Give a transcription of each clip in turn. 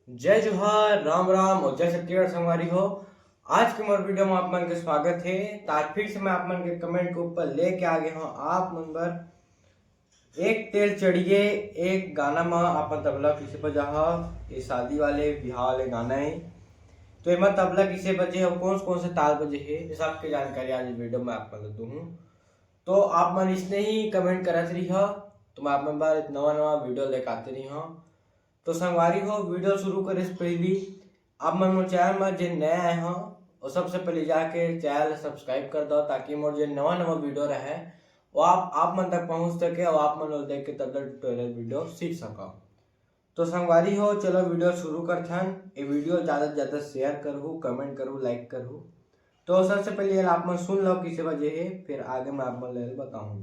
जय जोहार, राम राम और जय छत्तीसगढ़ संगवारी हो। आज के मोर वीडियो में आप मन के स्वागत है। तार फिर से मैं आप मन के कमेंट के ऊपर लेके आ गया हूँ आप मन बर एक तेल चढ़िए एक गाना में अपन तबला किसे बजा ये शादी वाले बिहार वाले गाना है। तो एमा तबला किसे बजे और कौन से ताल बजे है ये सब की जानकारी आज वीडियो में आप मन दूँ। तो आप मन इसने ही कमेंट करत रही हो तो मैं आप मन बार नवा वीडियो लेकर आते रही हूँ। तो संगवारी हो वीडियो शुरू करे से पहले आप मन मोर चैनल में जो नया आए हो और सबसे पहले जाके चैनल सब्सक्राइब कर दो ताकि मोर जो नवा वीडियो रहे वो आप मन तक पहुंच सके और आप मन देख के तबला ट्यूटोरियल वीडियो सीख सको। तो संगवारी हो चलो वीडियो शुरू करते हैं। ये वीडियो ज़्यादा से ज़्यादा शेयर करूँ, कमेंट करूँ, लाइक करूँ। तो सबसे पहले आप मन सुन लो किसे वजह है, फिर आगे मैं आप मन बताऊँ।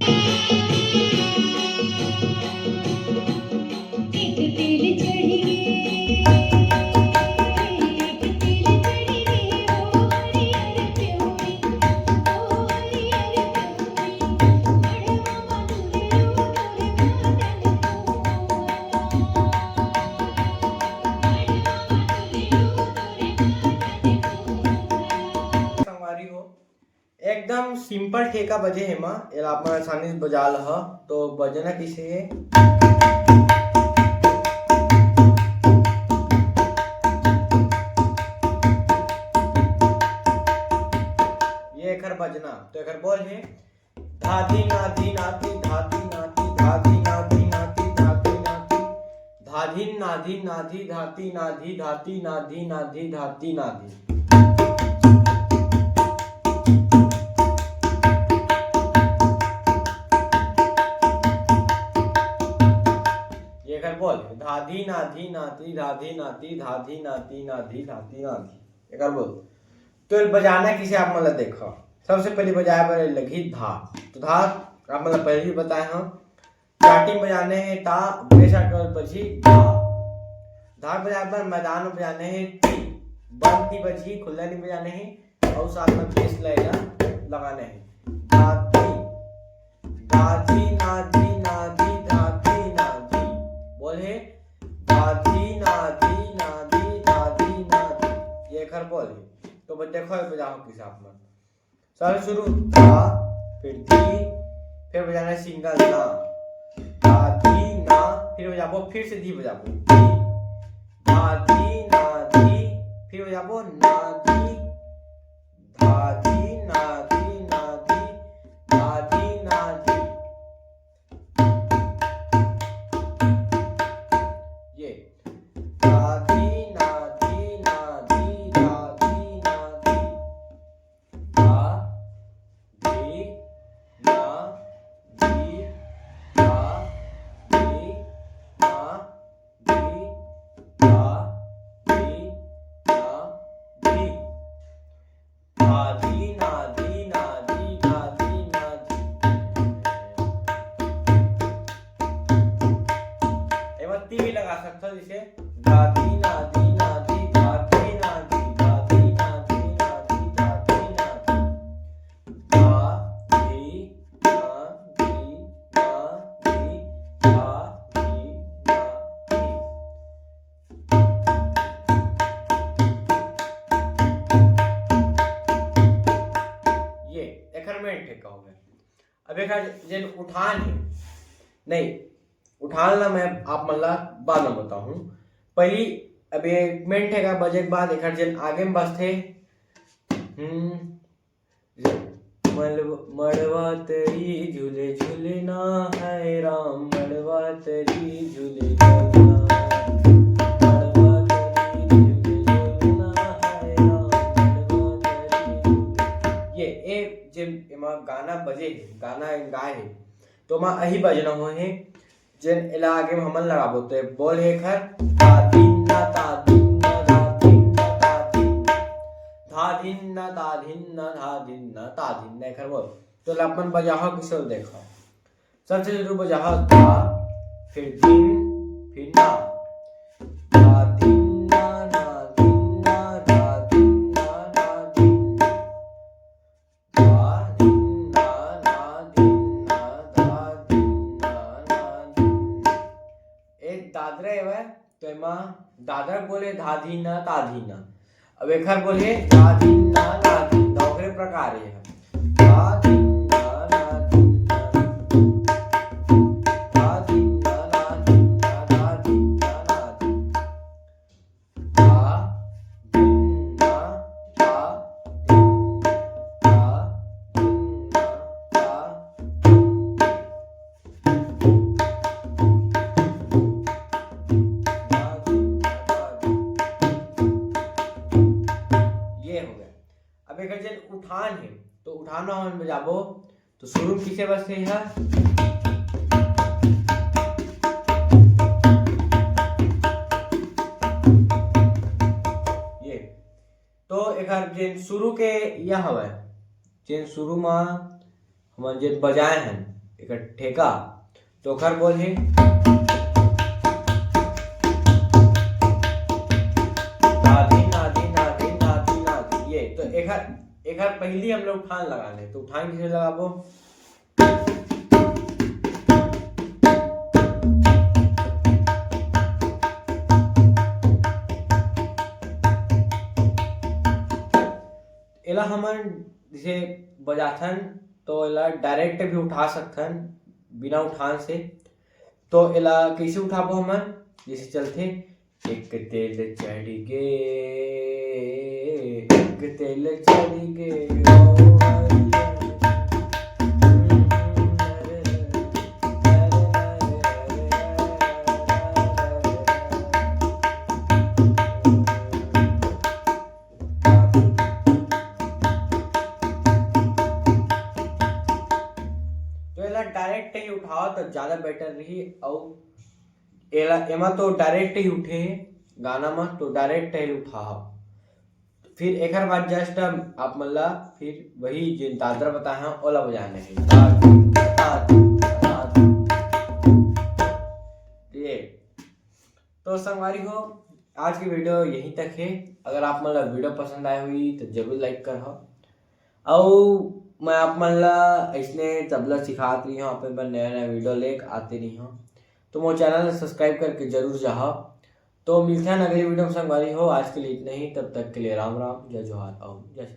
एकदम सिंपल ठेका बजे है माँ आप मन आसानी से बजा लह। तो बजना किसे है, ये एकर बजना। तो एकर बोल है धाधी नाधी नाती धाती नाती धाधी नाधी नाती धाती नाती धाधी नाधी नाधी धाती नाधी धाती नाधी नाधी धाती नाधी। बोल धाधी नाधी नाती धाधी नाती धाधी नाती नाधी धाती नाधी एक बोल। तो बजाना किसे आप मतलब देखो। सबसे पहले बजाए पर लगी धा। तो धा आप मतलब पहले भी बताए हम स्टार्टिंग बजाने हैं ता बजी धा। धा बजाए पर मैदान में बजाने हैं ती बंदी बजी खुला नहीं बजाने हैं और साथ में बेस लाइन लगाने हैं धाती धाधी नाधी नाधी धाती नाधी। बोले धाधी नाधी नाधी धाधी नाधी ये खर बोल। तो देखो बजाओ किस आप मन सर शुरू धा फिर धी फिर बजाना है सिंगल ना धाधी ना फिर बजाबो फिर से धी बजाबो धी धाधी नाधी फिर बजाबो नाधी धाधी नाधी नाधी धाधी नाधी। ये धाधी नाधी नाधी धाधी नाधी धाधी नाधी धाधी नाधी धाधी नाधी धाधी नाधी नाधी धाधी नाधी। ती भी लगा सकते हो जैसे धाधी नाधी नाधी धाधी नाधी धाधी नाधी नाधी धाधी नाधी धाधी नाधी नाधी धाधी नाधी। ये एकर में ठेका हो गया। अब एक जन उठान है नहीं उठान ला मैं आप मन ला बाद में बताऊं। पहली अब ये मिनट है का बजे के बाद एक जन आगे में बसते मड़वा तरी झूले झूले ना है राम मड़वा तरी झूले गाना बजे गाना गाए है तो मैं यही बजना हो है जन इला आगे में हमन लगाबो। तो बोल है खर धाधिन्ना ताधिन्ना धाधिन्ना ताधिन्ना धाधिन्ना ताधिन्ना धाधिन्ना ताधिन्ना खर बोल। तो अपन बजाहो किसे देखो। सबसे शुरू बजाहो धा फिर दिन फिर ना धाधिन्ना नाधिन्ना धाधिन्ना नाधिन्ना धाधिन्ना नाधिन्ना धाधिन्ना नाधिन्ना। एक दादरा है तो एमा दादर बोले धाधी न ताधी न। अब एक हर बोले धाधी न नाधी न, ओकरे प्रकार ये है धाधी न नाधी न, धाधी न नाधी न, धाधी न नाधी, धा धिन न धा धिन, धा धिन न धा, ये हो गया। अब एक जन उठान है तो उठान हम बजाबो तो शुरू में किसे बजते है ये। तो एक जन शुरू के यह हवे जन शुरू में हम जन बजाए हैं एक ठेका तो ओकर बोल है एक पहली हम लोग उठान लगाने तो उठान किसे लगाबो एला हमन जैसे बजाथन तो एला डायरेक्ट भी उठा सकथन बिना उठान से। तो एला कैसे उठाबो हमन जैसे चलते एक तेल चढ़ गे एक तेल चढ़ गे तो एला डायरेक्ट ही उठाओ तो ज्यादा बेटर रही। और एला एमा तो डायरेक्ट ही उठे गाना में तो डायरेक्ट ही उठाओ। फिर एक बाद जस्ट आप मतलब फिर वही जो दादरा बताए हैं ओला बजाने हैं ये। तो संगवारी हो आज की वीडियो यहीं तक है। अगर आप मतलब वीडियो पसंद आई हुई तो जरूर लाइक कर हो। और मैं आप मतलब इसने तबला सिखाती रही हूँ आप नया नया वीडियो लेकर आते रही हूँ तो मोर चैनल सब्सक्राइब करके जरूर जाओ। तो मिलते हैं अगली वीडियो में संगवारी हो। आज के लिए इतना ही, तब तक के लिए राम राम, जय जोहार और जय।